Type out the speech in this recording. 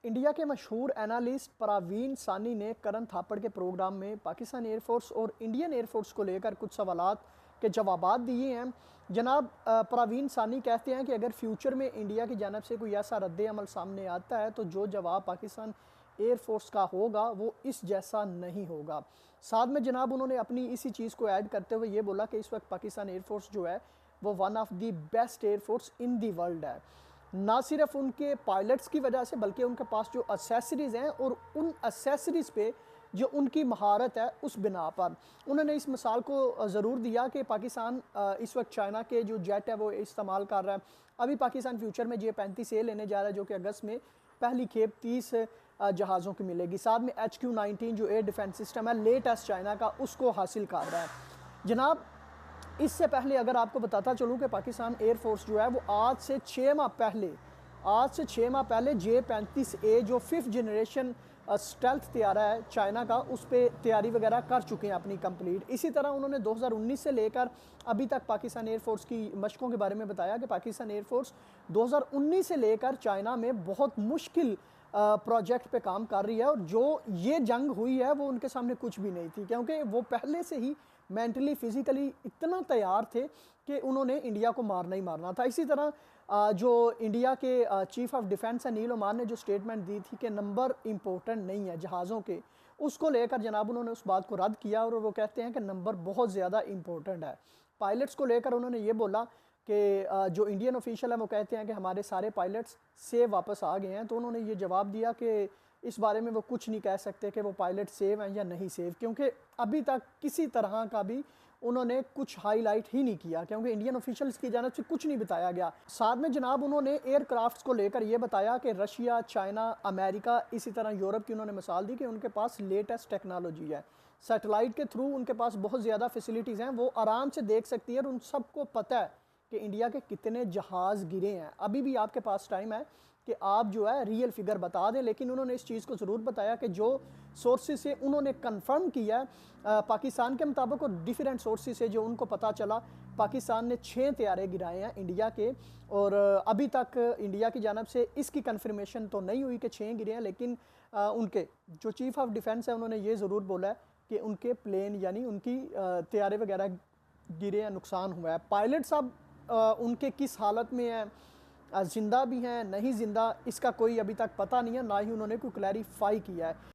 India के मशहूर analyst Parveen सानी ने करण थापड़ के प्रोग्राम में पाकिस्तान एयरफोर्स और इंडियन एयरफोर्स को लेकर कुछ सवालात के जवाबात दिए हैं। जनाब परवीन सानी कहते हैं कि अगर फ्यूचर में इंडिया की जानब से कोई ऐसा रद्द अमल सामने आता है तो जो जवाब पाकिस्तान एयरफोर्स का होगा वो इस जैसा नहीं होगा। साथ में जनाब उन्होंने अपनी इसी चीज़ को ऐड करते हुए ये बोला कि इस वक्त पाकिस्तान एयरफोर्स जो है वो one of the best air force in the world है, ना सिर्फ उनके पायलट्स की वजह से बल्कि उनके पास जो एसेसरीज़ हैं और उन एसेसरीज़ पे जो उनकी महारत है उस बिना पर। उन्होंने इस मिसाल को ज़रूर दिया कि पाकिस्तान इस वक्त चाइना के जो जेट है वो इस्तेमाल कर रहा है। अभी पाकिस्तान फ्यूचर में J-35A लेने जा रहा है जो कि अगस्त में पहली खेप 30 जहाज़ों की मिलेगी। साथ में HQ-19 जो एयर डिफेंस सिस्टम है लेटेस्ट चाइना का उसको हासिल कर रहा है। जनाब इससे पहले अगर आपको बताता चलूँ कि पाकिस्तान एयरफोर्स जो है वो आज से 6 माह पहले J-35A जो 5th जनरेशन स्टेल्थ तैयारा है चाइना का उस पर तैयारी वगैरह कर चुके हैं अपनी कंप्लीट। इसी तरह उन्होंने 2019 से लेकर अभी तक पाकिस्तान एयरफोर्स की मशकों के बारे में बताया कि पाकिस्तान एयरफोर्स 2019 से लेकर चाइना में बहुत मुश्किल प्रोजेक्ट पे काम कर रही है और जो ये जंग हुई है वो उनके सामने कुछ भी नहीं थी, क्योंकि वो पहले से ही मेंटली फिजिकली इतना तैयार थे कि उन्होंने इंडिया को मारना ही मारना था। इसी तरह जो इंडिया के chief of defence Anil Oman ने जो स्टेटमेंट दी थी कि नंबर इम्पोर्टेंट नहीं है जहाज़ों के, उसको लेकर जनाब उन्होंने उस बात को रद्द किया और वो कहते हैं कि नंबर बहुत ज़्यादा इम्पोर्टेंट है। पायलट्स को लेकर उन्होंने ये बोला कि जो इंडियन ऑफिशियल है वो कहते हैं कि हमारे सारे पायलट्स सेव वापस आ गए हैं, तो उन्होंने ये जवाब दिया कि इस बारे में वो कुछ नहीं कह सकते कि वो पायलट सेव हैं या नहीं सेव, क्योंकि अभी तक किसी तरह का भी उन्होंने कुछ हाईलाइट ही नहीं किया, क्योंकि इंडियन ऑफिशियल्स की जानब से कुछ नहीं बताया गया। साथ में जनाब उन्होंने एयरक्राफ्ट्स को लेकर ये बताया कि रशिया, चाइना, अमेरिका, इसी तरह यूरोप की उन्होंने मिसाल दी कि उनके पास लेटेस्ट टेक्नोलॉजी है, सैटेलाइट के थ्रू उनके पास बहुत ज़्यादा फैसिलिटीज़ हैं, वो आराम से देख सकती है और उन सबको पता है कि इंडिया के कितने जहाज़ गिरे हैं। अभी भी आपके पास टाइम है कि आप जो है रियल फिगर बता दें, लेकिन उन्होंने इस चीज़ को ज़रूर बताया कि जो सोर्सेज से उन्होंने कंफर्म किया है पाकिस्तान के मुताबिक और डिफरेंट सोर्सेज से जो उनको पता चला, पाकिस्तान ने 6 तैयारे गिराए हैं इंडिया के और अभी तक इंडिया की जानब से इसकी कन्फर्मेशन तो नहीं हुई कि 6 गिरे हैं, लेकिन उनके जो चीफ ऑफ डिफेंस है उन्होंने ये ज़रूर बोला है कि उनके प्लेन यानी उनकी तैयारे वगैरह गिरे हैं, नुकसान हुआ है। पायलट साहब उनके किस हालत में हैं, ज़िंदा भी हैं नहीं ज़िंदा, इसका कोई अभी तक पता नहीं है, ना ही उन्होंने कोई क्लैरिफाई किया है।